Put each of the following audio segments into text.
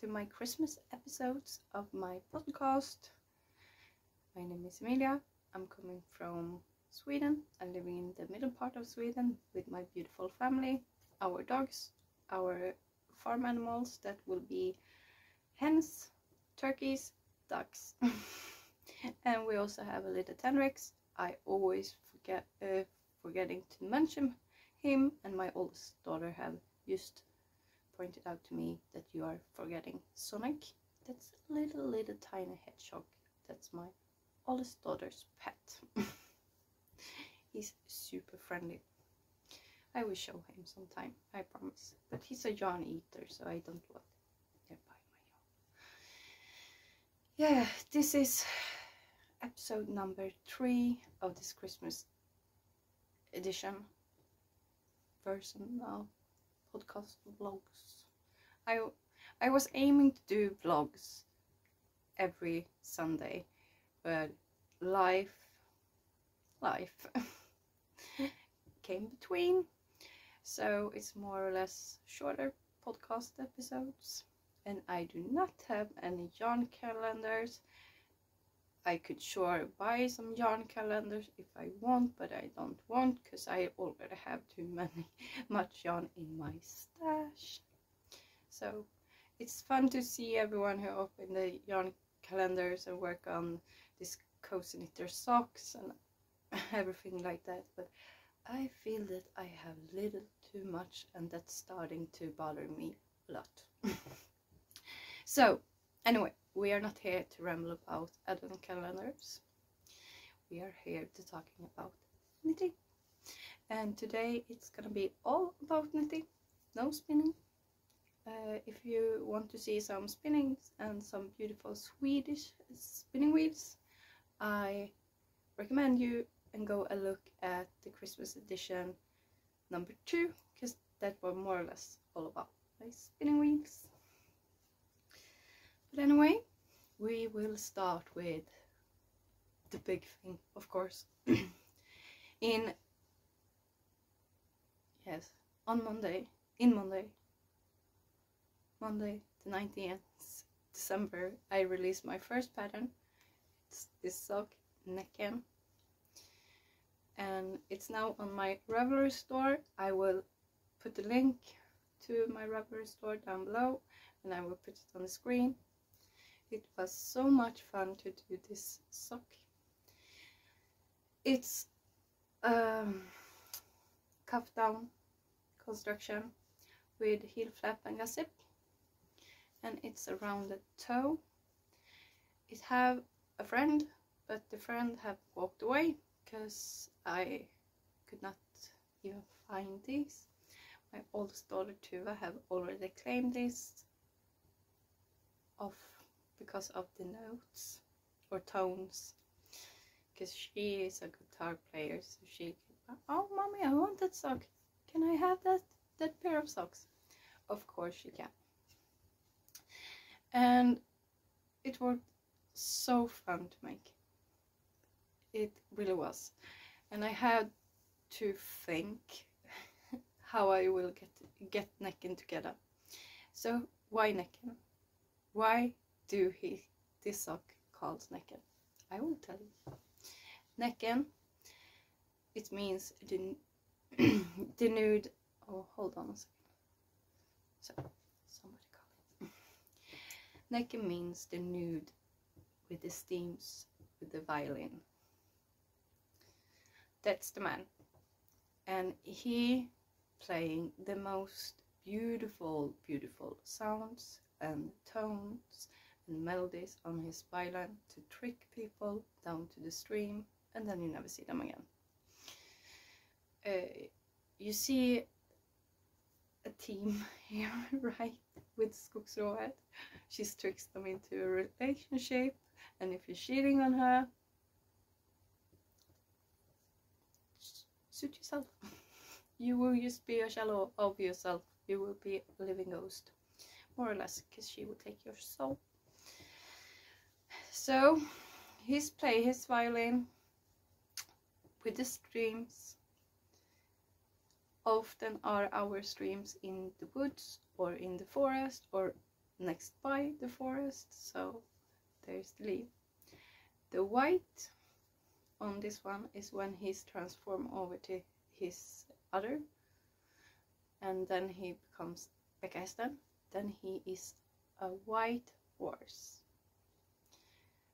my Christmas episodes of my podcast. My name is Emilia. I'm coming from Sweden. I'm living in the middle part of Sweden with my beautiful family, our dogs, our farm animals that will be hens, turkeys, ducks. And we also have a little Tenrex. I always forgetting to mention him, and my oldest daughter have just pointed out to me that you are forgetting Sonic. That's a little tiny hedgehog. That's my oldest daughter's pet. He's super friendly. I will show him sometime, I promise. But he's a yarn eater, so I don't want to buy my yarn. Yeah, this is episode number 3 of this Christmas edition version of podcast vlogs. I was aiming to do vlogs every Sunday, but life came between, so it's more or less shorter podcast episodes, and I do not have any yarn calendars. I could sure buy some yarn calendars if I want, but I don't want because I already have too much yarn in my stash. So it's fun to see everyone who open the yarn calendars and work on this cozy knitter socks and everything like that, but I feel that I have little too much, and that's starting to bother me a lot. So anyway, we are not here to ramble about advent calendars. We are here to talking about knitting. And today it's gonna be all about knitting, no spinning. If you want to see some spinnings and some beautiful Swedish spinning wheels, I recommend you and go and look at the Christmas edition number 2, because that was more or less all about my spinning wheels. But anyway, we will start with the big thing, of course. On Monday the 19th December, I released my first pattern. It's this sock, Näcken, and it's now on my Ravelry store. I will put the link to my Ravelry store down below, and I will put it on the screen. It was so much fun to do this sock. It's cuff down construction with heel flap and gusset, and it's a rounded toe. It have a friend, but the friend have walked away because I could not even find these. My oldest daughter Tuva have already claimed this because of the notes or tones, because she is a guitar player, so she can, oh mommy, I want that sock, can I have that pair of socks? Of course she can. And it was so fun to make. It really was. And I had to think how I will get Näcken together. So why Näcken? Why do this sock called Näcken? I will tell you. Näcken, it means the nude. Oh, hold on a second. So somebody call it. Näcken means the nude with the steams, with the violin. That's the man, and he playing the most beautiful sounds and tones and melodies on his violin to trick people down to the stream, and then you never see them again. You see a team here, right, with Skogsrået. She tricks them into a relationship, and if you're cheating on her, suit yourself. You will just be a shell of yourself. You will be a living ghost, more or less, because she will take your soul. So he's play his violin with the streams. Often are our streams in the woods or in the forest or next by the forest, so there's the leaf. The white on this one is when he's transformed over to his other, and then he becomes Bäckhästen. Then he is a white horse.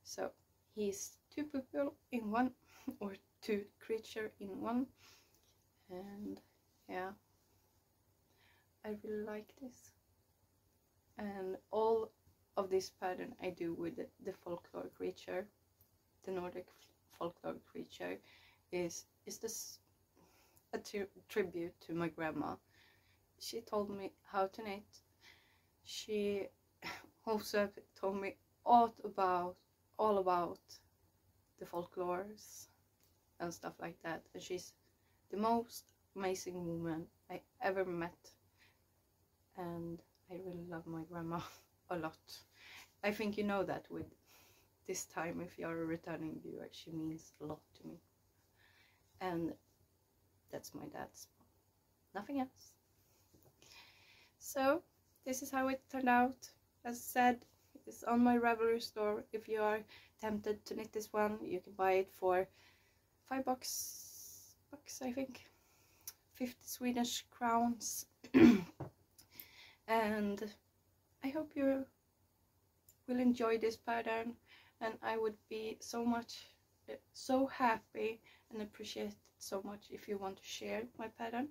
So he's two people in one, or two creature in one, and yeah, I really like this. And all of this pattern I do with the folklore creature. The Nordic folklore creature is this a tribute to my grandma. She told me how to knit. She also told me all about the folklores and stuff like that. And she's the most amazing woman I ever met. And I really love my grandma a lot. I think you know that with this time, if you're a returning viewer, she means a lot to me. And that's my dad's mom. Nothing else. So this is how it turned out. As said, it's on my Ravelry store. If you are tempted to knit this one, you can buy it for $5, I think, 50 Swedish crowns. And I hope you will enjoy this pattern, and I would be so happy and appreciate it so much if you want to share my pattern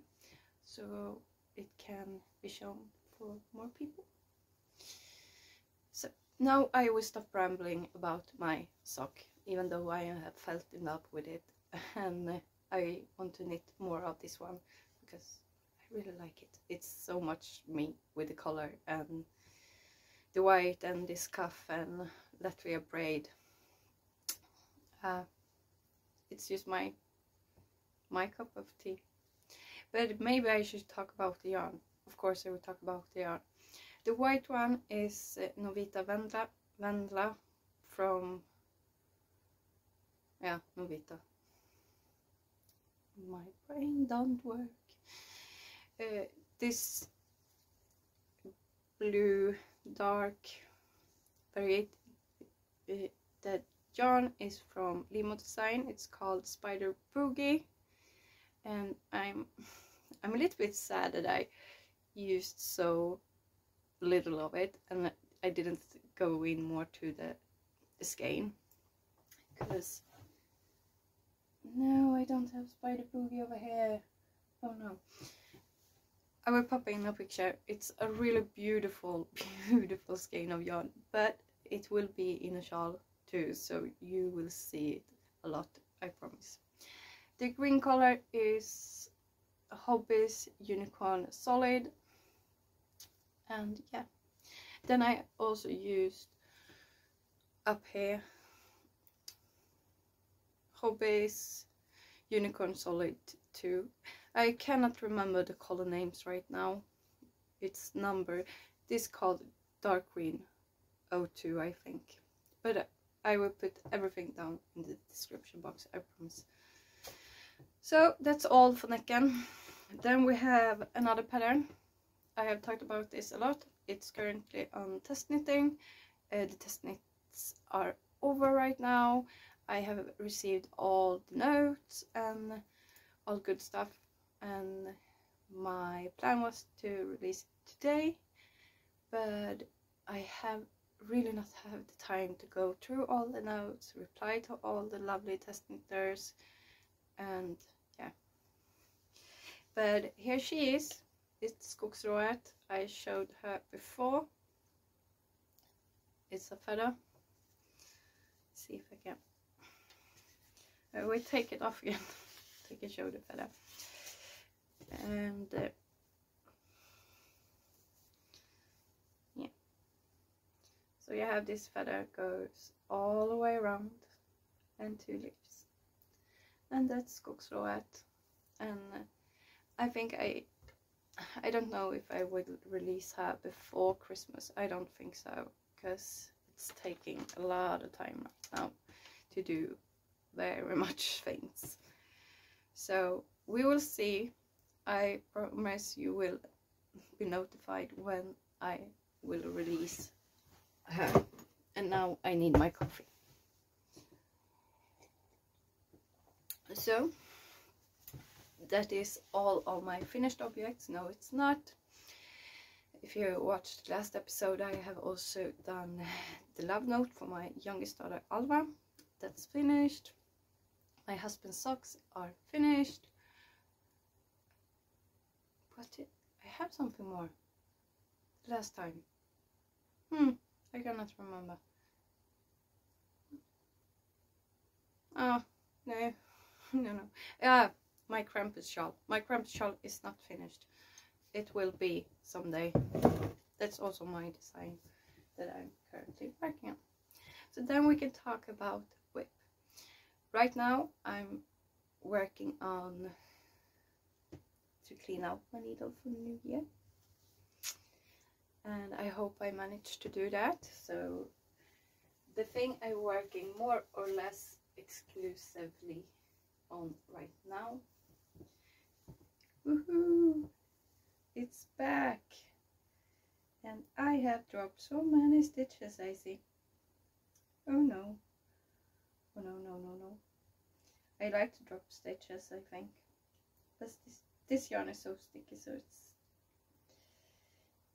so it can be shown for more people. So now I will stop rambling about my sock, even though I have felt in love with it, and I want to knit more of this one because I really like it. It's so much me with the color and the white and this cuff and Latvia braid. It's just my cup of tea. But maybe I should talk about the yarn. Of course I will talk about the yarn. The white one is Novita Vendla from, yeah, Novita. My brain don't work. This blue dark variant, the yarn is from Limo Design. It's called Spider Boogie, and I'm a little bit sad that I used so little of it and I didn't go in more to the skein, because no, I don't have Spider Boogie over here. Oh no. I will pop in a picture. It's a really beautiful skein of yarn, but it will be in a shawl too, so you will see it a lot, I promise. The green color is Hobbies Unicorn Solid, and yeah, then I also used up here Hobbies Unicorn Solid 2. I cannot remember the color names right now. It's number. This called dark green 02, I think. But I will put everything down in the description box, I promise. So that's all for Näcken. Then we have another pattern. I have talked about this a lot. It's currently on test knitting. The test knits are over right now. I have received all the notes and all good stuff, and my plan was to release it today, but I have really not have the time to go through all the notes, reply to all the lovely test knitters, and yeah. But here she is. It's Skogsrået. I showed her before. It's a feather. Let's see if I can. I will take it off again. I can show the feather. And yeah, so you have this feather goes all the way around and 2 leaves, and that's Skogsrået. And I think I don't know if I would release her before Christmas. I don't think so, because it's taking a lot of time right now to do very much things. So we will see. I promise you will be notified when I will release her. And now I need my coffee. So that is all of my finished objects. No, it's not. If you watched the last episode, I have also done the love note for my youngest daughter Alva. That's finished. My husband's socks are finished. But I have something more last time. I cannot remember. Oh, no. No. Yeah, my Krampus shawl. My Krampus shawl is not finished. It will be someday. That's also my design that I'm currently working on. So then we can talk about whip. Right now I'm working on to clean out my needle for the new year. And I hope I manage to do that. So the thing I'm working more or less exclusively on right now. Woohoo! It's back! And I have dropped so many stitches, I see. Oh no. Oh no. I like to drop stitches, I think. But this yarn is so sticky, so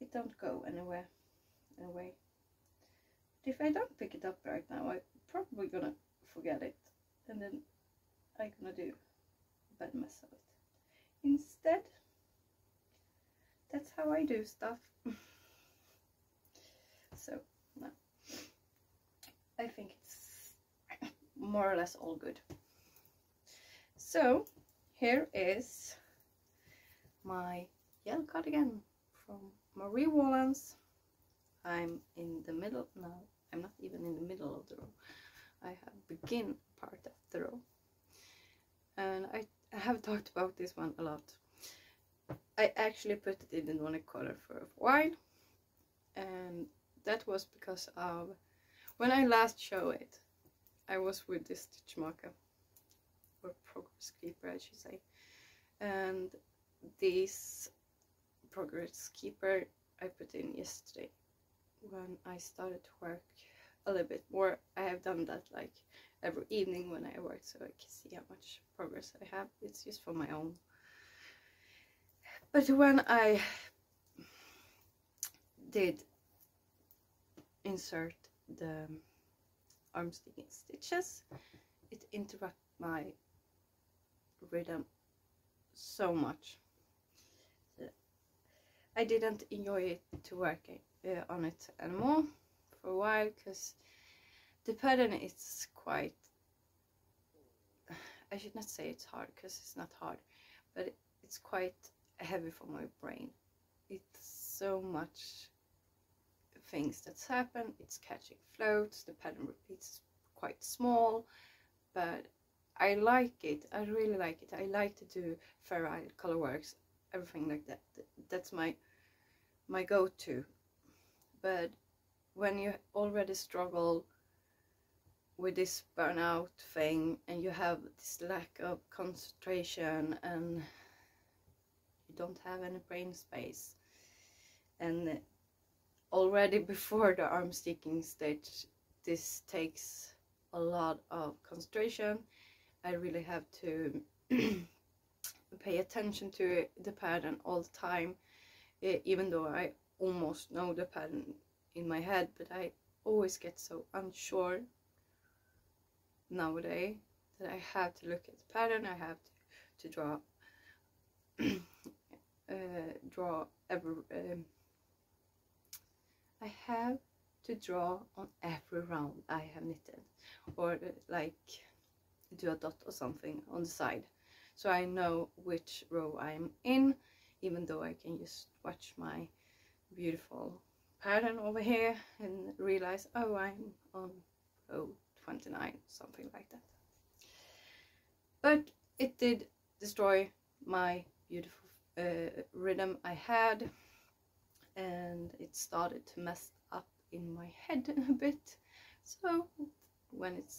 it don't go anywhere. Anyway. But if I don't pick it up right now, I'm probably gonna forget it. And then I'm gonna do a bad mess of it. Instead, that's how I do stuff. So no, I think it's more or less all good. So here is my yellow cardigan from Marie Wallin's. I'm in the middle now. I'm not even in the middle of the row. I have begin part of the row, and I have talked about this one a lot. I actually put it in the one color for a while, and that was because of when I last showed it, I was with this stitch marker, or progress keeper I should say, and this progress keeper I put in yesterday when I started to work a little bit more. I have done that like every evening when I work, so I can see how much progress I have. It's just for my own. But when I did insert the arm sticking stitches, it interrupted my rhythm so much. I didn't enjoy it to work on it anymore for a while, because the pattern is quite, I should not say it's hard, because it's not hard, but it's quite heavy for my brain. It's so much things that's happened. It's catching floats, the pattern repeats quite small, but I like it. I really like it. I like to do ferile color works, everything like that. That's my go-to. But when you already struggle with this burnout thing, and you have this lack of concentration, and you don't have any brain space, and already before the arm sticking stitch, this takes a lot of concentration. I really have to pay attention to the pattern all the time, even though I almost know the pattern in my head, but I always get so unsure nowadays that I have to look at the pattern. I have to draw I have to draw on every round I have knitted, or like do a dot or something on the side, so I know which row I'm in, even though I can just watch my beautiful pattern over here and realize, oh, I'm on row 29, something like that. But it did destroy my beautiful rhythm I had, and it started to mess up in my head a bit. So when it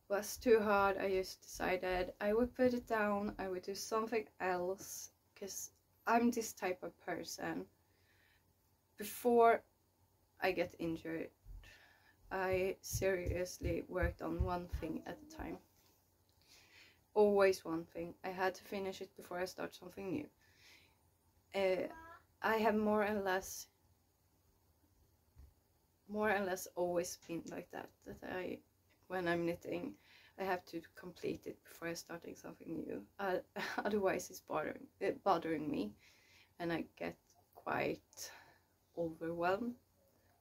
was too hard, I just decided I would put it down. I would do something else, because I'm this type of person. before I get injured, I seriously worked on one thing at a time. Always one thing. I had to finish it before I start something new. I have more or less always been like that. That when I'm knitting, I have to complete it before I starting something new. Otherwise, it's bothering me, and I get quite overwhelmed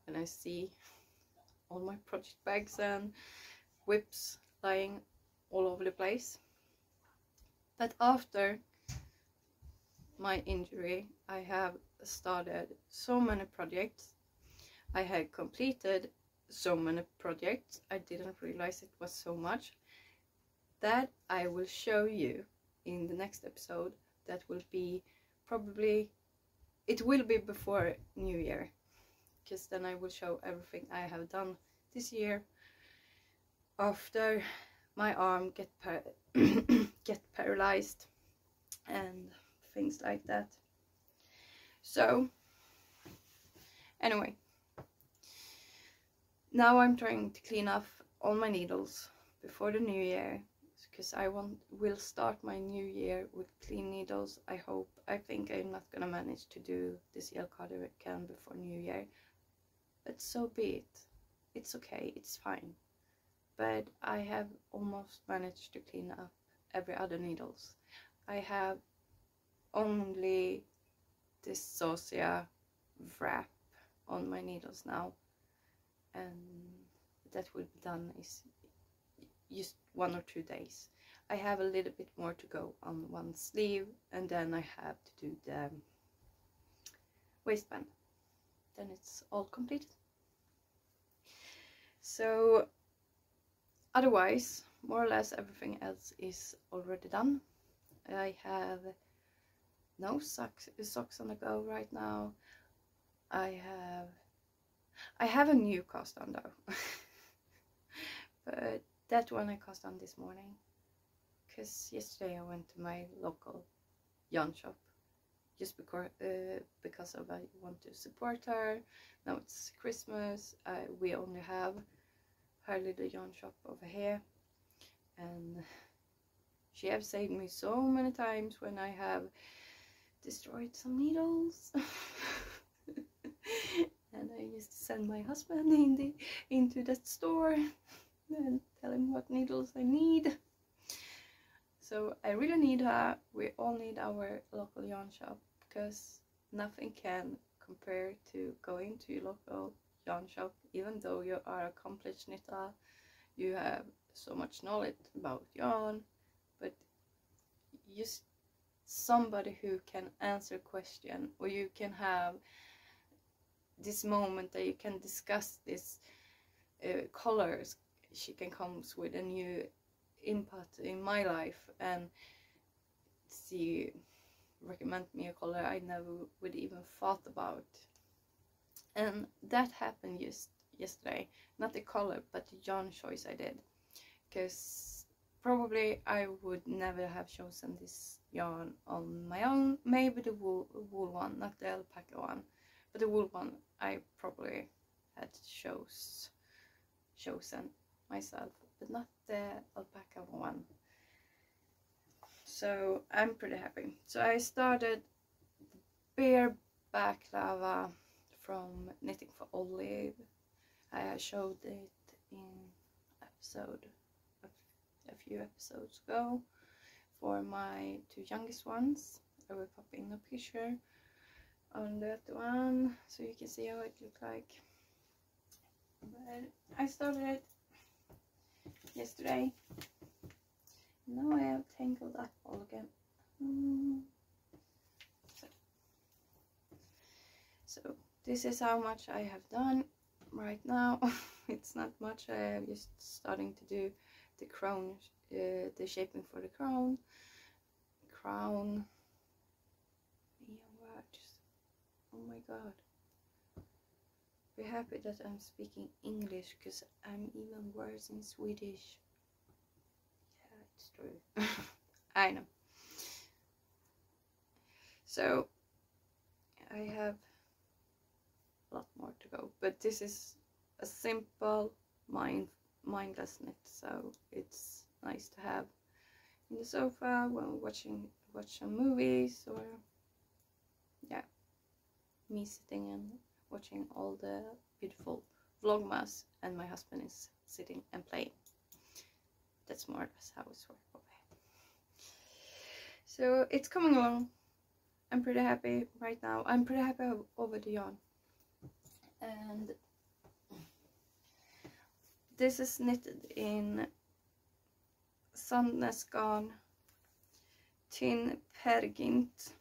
when I see all my project bags and whips lying all over the place. But after my injury, I have started so many projects. I had completed so many projects. I didn't realize it was so much, that I will show you in the next episode. That will be probably, it will be before New Year, because then I will show everything I have done this year after my arm get paralyzed and things like that. So anyway, now I'm trying to clean up all my needles before the new year, because I will start my new year with clean needles. I think I'm not gonna manage to do this yellow cardigan before New Year, but so be it. It's okay, it's fine. But I have almost managed to clean up every other needles. I have only this Zosia wrap on my needles now, and that will be done is just 1 or 2 days. I have a little bit more to go on one sleeve, and then I have to do the waistband. Then it's all completed. So otherwise, more or less everything else is already done. I have no socks on the go right now. I have a new cast on though. But that one I cast on this morning, because yesterday I went to my local yarn shop just because of I want to support her. Now it's Christmas. We only have her little yarn shop over here, and she have saved me so many times when I have destroyed some needles. And I used to send my husband into that store and tell him what needles I need. So I really need her. We all need our local yarn shop, because nothing can compare to going to your local yarn shop. Even though you are accomplished knitter, you have so much knowledge about yarn, but just somebody who can answer question, or you can have this moment that you can discuss this colors. She can come with a new input in my life and recommend me a color I never would even thought about. And that happened just yesterday. Not the color, but the yarn choice I did, because probably I would never have chosen this yarn on my own. Maybe the wool one, not the alpaca one, but the wool one I probably had chosen myself, but not the alpaca one. So I'm pretty happy. So I started the bare balaclava from Knitting for Olive. I showed it in a few episodes ago for my 2 youngest ones. I will pop in a picture on that one so you can see how it looks like. But I started it yesterday. Now I have tangled up all again. So this is how much I have done right now. It's not much. I am just starting to do the crown, the shaping for the crown. Oh my god. Be happy that I'm speaking English, because I'm even worse in Swedish. Yeah, it's true. I know. So I have to go. But this is a simple mindless knit, so it's nice to have in the sofa when watch some movies, or yeah, me sitting and watching all the beautiful vlogmas and my husband is sitting and playing. That's more or less how it's working over here. So it's coming along. I'm pretty happy right now. I'm pretty happy over the yarn. And this is knitted in Näcken tin pergint.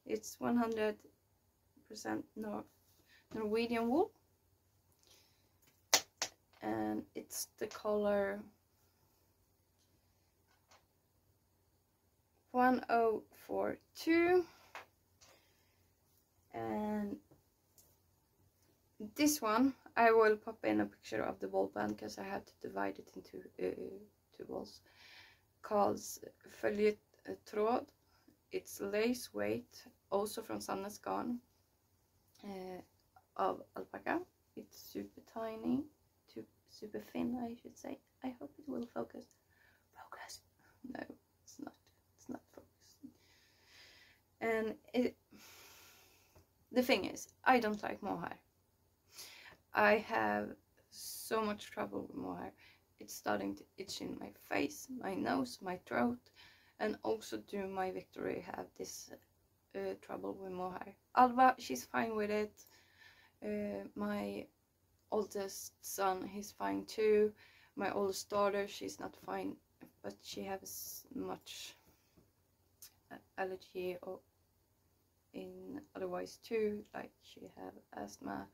It's 100% Norwegian wool, and it's the color 1042, and this one I will pop in a picture of the ball band because I had to divide it into two balls. Calls följetråd. It's lace weight, also from Näcken, of alpaca. It's super tiny, super thin, I should say. I hope it will focus. Focus. No, it's not. It's not focusing. And the thing is, I don't like mohair. I have so much trouble with mohair. It's starting to itch in my face, my nose, my throat, and also do my Victory have this trouble with mohair. Alva, she's fine with it. My oldest son, he's fine too. My oldest daughter, she's not fine, but she has much allergy or in otherwise too, like she have asthma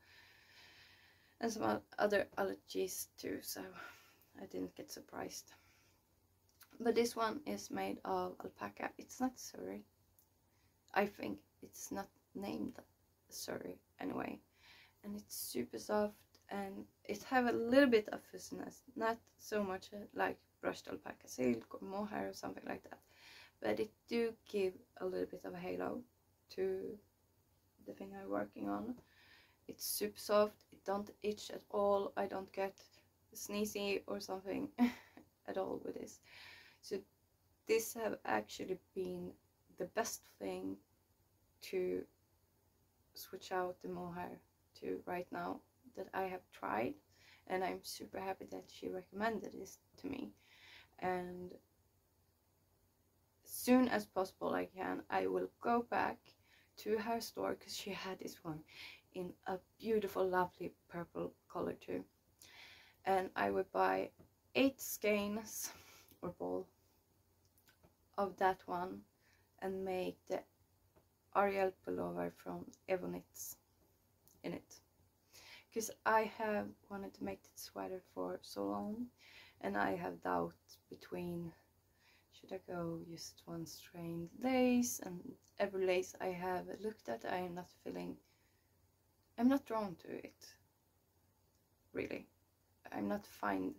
and some other allergies too, so I didn't get surprised. But this one is made of alpaca. It's not Surrey. I think it's not named Surrey anyway. And it's super soft, and it have a little bit of fussiness, not so much like brushed alpaca silk or mohair or something like that, but it do give a little bit of a halo to the thing I'm working on. It's super soft, it don't itch at all, I don't get sneezy or something at all with this. So this have actually been the best thing to switch out the mohair to right now that I have tried, and I'm super happy that she recommended this to me. And as soon as possible I will go back to her store, because she had this one in a beautiful lovely purple color too, and I would buy 8 skeins or ball of that one and make the Ariel pullover from Evonitz in it, because I have wanted to make this sweater for so long, and I have doubt between should I go just one strand lace, and every lace I have looked at I'm not drawn to it really. I'm not find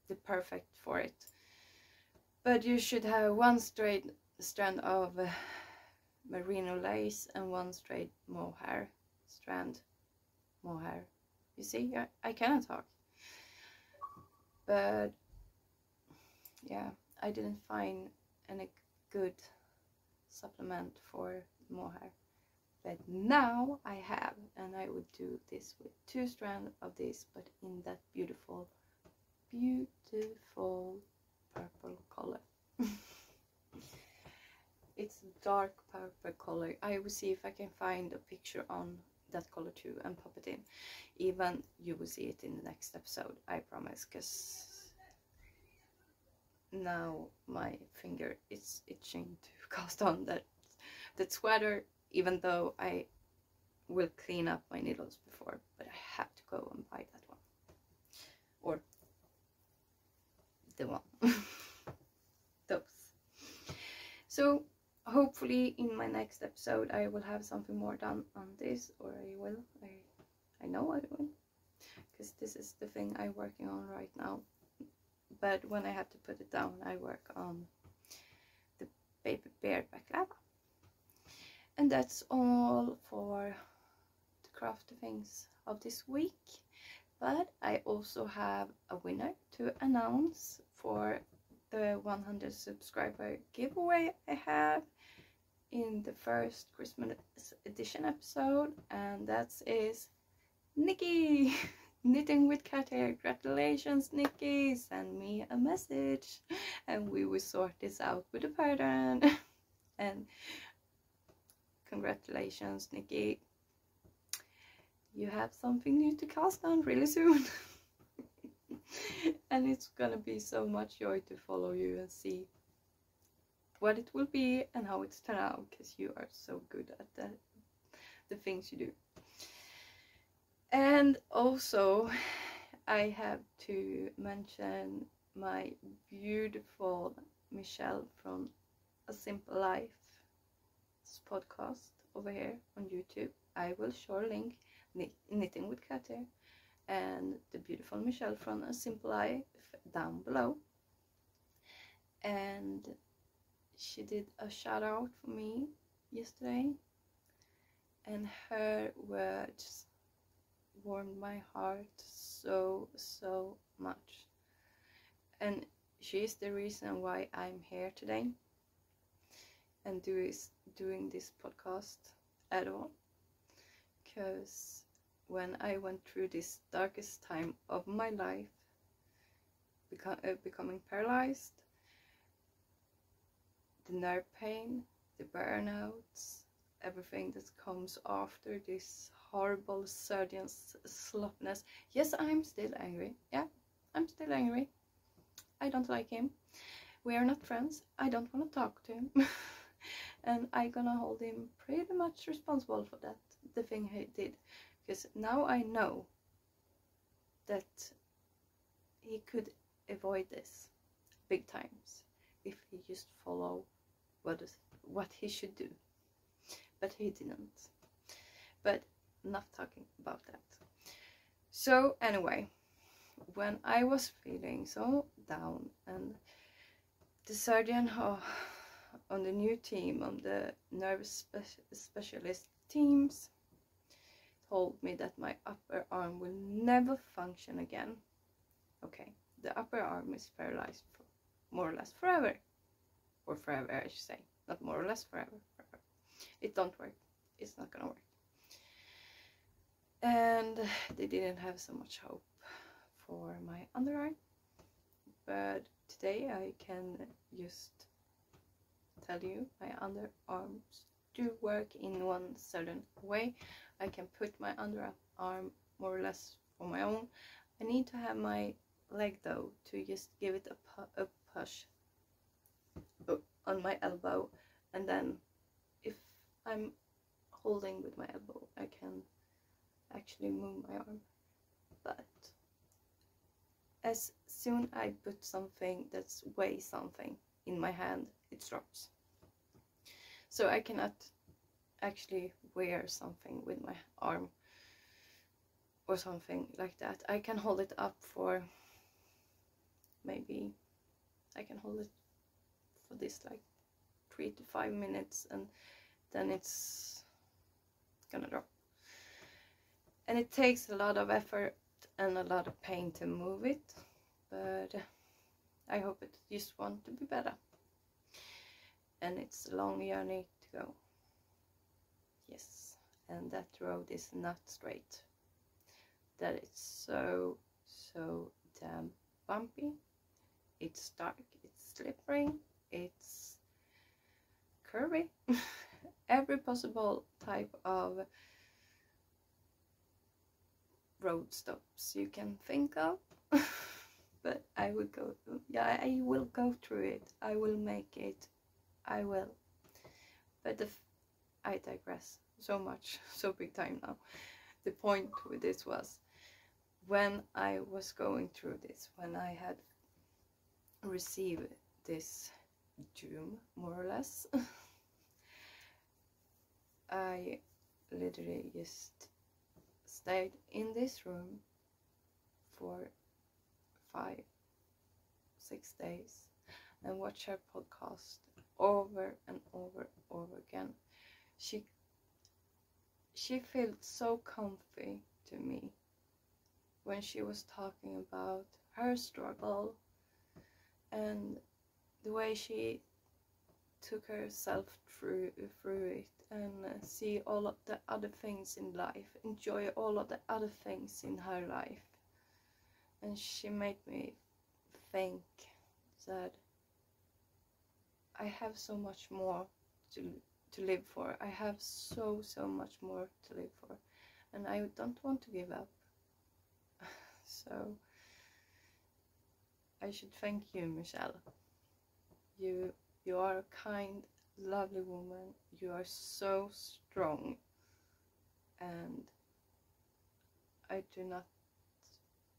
the perfect for it, but you should have one straight strand of merino lace and one straight strand mohair. You see, I cannot talk, but yeah, I didn't find any good supplement for mohair, but now I have, and I would do this with 2 strands of this, but in that beautiful purple color. It's dark purple color. I will see if I can find a picture on that color too and pop it in. Even you will see it in the next episode, I promise, because now my finger is itching to cast on that sweater, even though I will clean up my needles before, but I have to go and buy that one, or the one. Those. So hopefully in my next episode I will have something more done on this, or I know I will, because this is the thing I'm working on right now. But when I have to put it down, I work on the baby bear balaclava. And that's all for the crafty things of this week. But I also have a winner to announce for the 100 subscriber giveaway I have in the first Christmas edition episode, and that is Nikki. Knitting with Cat Hair. Congratulations, Nikki. Send me a message and we will sort this out with a pattern. And congratulations, Nikki. You have something new to cast on really soon. And it's gonna be so much joy to follow you and see what it will be and how it's turned out, because you are so good at the things you do. And also I have to mention my beautiful Michelle from A Simple Life podcast over here on YouTube. I will sure link Knitting with Cat Hair and the beautiful Michelle from A Simple Life down below. And she did a shout out for me yesterday, and her words warmed my heart so much. And she is the reason why I'm here today and doing this podcast at all. Because when I went through this darkest time of my life, becoming paralyzed, the nerve pain, the burnouts, everything that comes after this horrible surgeon's sloppiness. Yes, I'm still angry. Yeah, I'm still angry. I don't like him. We are not friends. I don't want to talk to him. And I'm gonna hold him pretty much responsible for that, the thing he did. Because now I know that he could avoid this big times if he just follow what he should do. But he didn't. But not talking about that. So anyway, when I was feeling so down, and the surgeon on the new team, on the nervous specialist teams, told me that my upper arm will never function again. Okay, the upper arm is paralyzed for more or less forever. Or forever, I should say. Not more or less, forever. It don't work. It's not gonna work. And they didn't have so much hope for my underarm. But today I can just tell you my underarms do work in one certain way. I can put my underarm more or less on my own. I need to have my leg though to just give it a push on my elbow, and then if I'm holding with my elbow I can actually move my arm. But as soon I put something that's weighs something in my hand, it drops. So I cannot actually wear something with my arm or something like that. I can hold it up for maybe, I can hold it for this like 3 to 5 minutes, and then it's gonna drop. And it takes a lot of effort and a lot of pain to move it, but I hope it just want to be better. And it's a long journey to go. Yes, and that road is not straight. That it's so damn bumpy. It's dark, it's slippery, it's curvy. Every possible type of road stops you can think of. But I will go, yeah, I will go through it. I will make it. I will. But I digress so much, so big time now. The point with this was, when I was going through this, when I had received this doom, more or less, I literally just stayed in this room for 5-6 days and watched her podcast over and over again. She she felt so comfy to me when she was talking about her struggle and the way she took herself through it, and see all of the other things in life, enjoy all of the other things in her life. And she made me think that I have so much more to live for. I have so much more to live for, and I don't want to give up. So I should thank you, Michelle. You are a kind, lovely woman. You are so strong, and I do not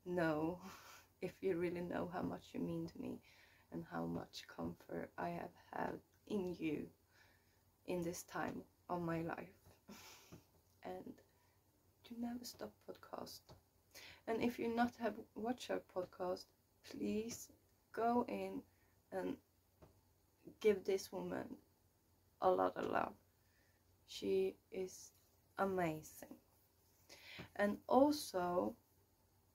know if you really know how much you mean to me and how much comfort I have had in you in this time of my life. And do never stop podcast. And if you not have watched her podcast, please go in and give this woman a lot of love. She is amazing. And also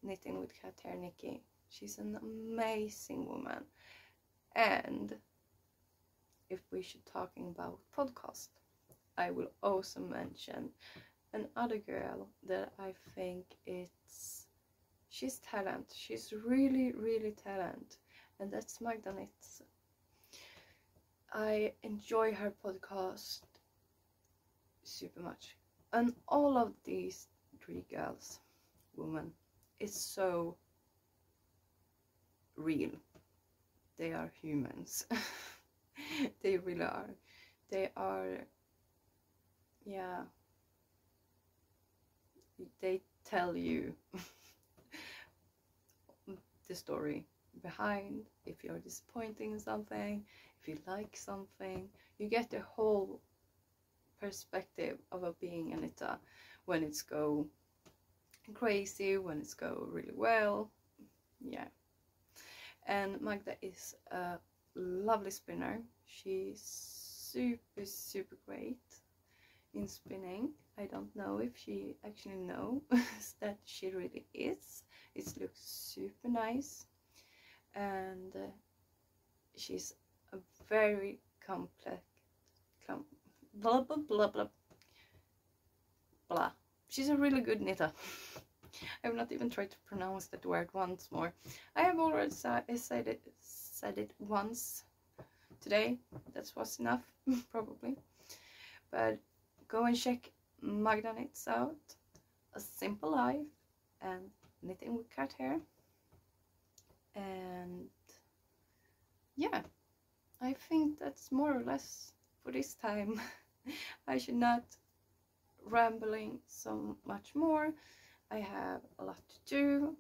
Knitting with Cat Hair Nikki. She's an amazing woman. And if we should talking about podcast, I will also mention another girl that I think she's talent. She's really talent, and that's Magda Knits. I enjoy her podcast super much, and all of these three girls, women, is so real. They are humans. They really are. They are, yeah, they tell you the story behind. If you're disappointed in something, if you like something, you get the whole perspective of a being Anita, when it's go crazy, when it's go really well. Yeah. And Magda is a lovely spinner. She's super great in spinning. I don't know if she actually knows that she really is. It looks super nice, and she's a very complex blah blah blah blah blah. She's a really good knitter. I have not even tried to pronounce that word once more. I have already said it once today. That was enough, probably. But go and check Magda Knits out. A Simple Life and Knitting with Cat Hair. And yeah, I think that's more or less for this time. I should not rambling so much more. I have a lot to do.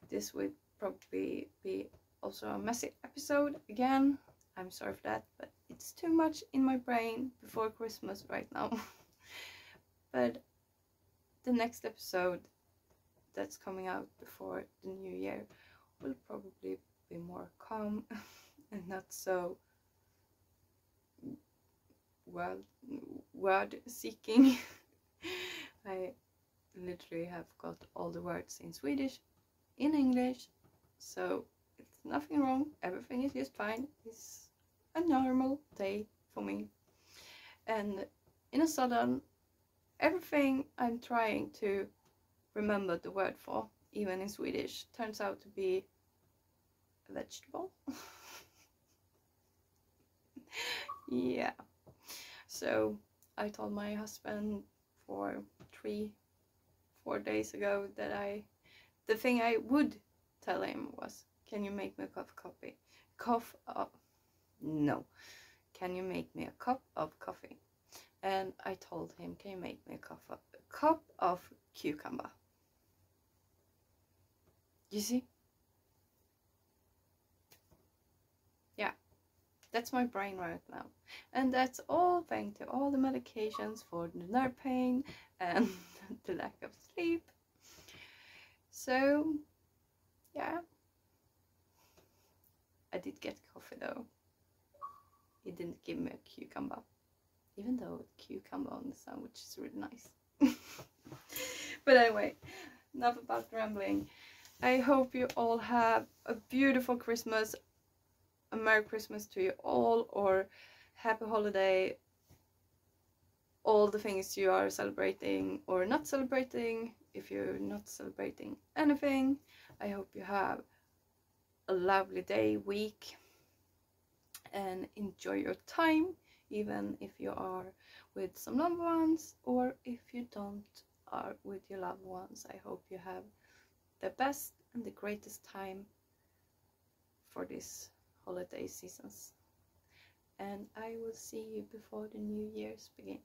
This would probably be also a messy episode again. I'm sorry for that, but it's too much in my brain before Christmas right now. But the next episode that's coming out before the new year will probably be more calm and not so word seeking. I literally have got all the words in Swedish, in English, so it's nothing wrong. Everything is just fine. It's a normal day for me. And in a sudden, everything I'm trying to remember the word for, even in Swedish, turns out to be a vegetable. Yeah. So I told my husband for 3-4 days ago that the thing I would tell him was, can you make me a cup of coffee? No. Can you make me a cup of coffee? And I told him, can you make me a cup of cucumber? You see? Yeah. That's my brain right now. And that's all thanks to all the medications for the nerve pain and the lack of sleep. So, yeah. I did get coffee though. He didn't give me a cucumber. Even though the cucumber on the sandwich is really nice. But anyway, enough about rambling. I hope you all have a beautiful Christmas, a Merry Christmas to you all, or Happy Holiday, all the things you are celebrating or not celebrating. If you're not celebrating anything, I hope you have a lovely day, week, and enjoy your time, even if you are with some loved ones or if you don't are with your loved ones. I hope you have the best and the greatest time for this holiday seasons, and I will see you before the New Year's begin.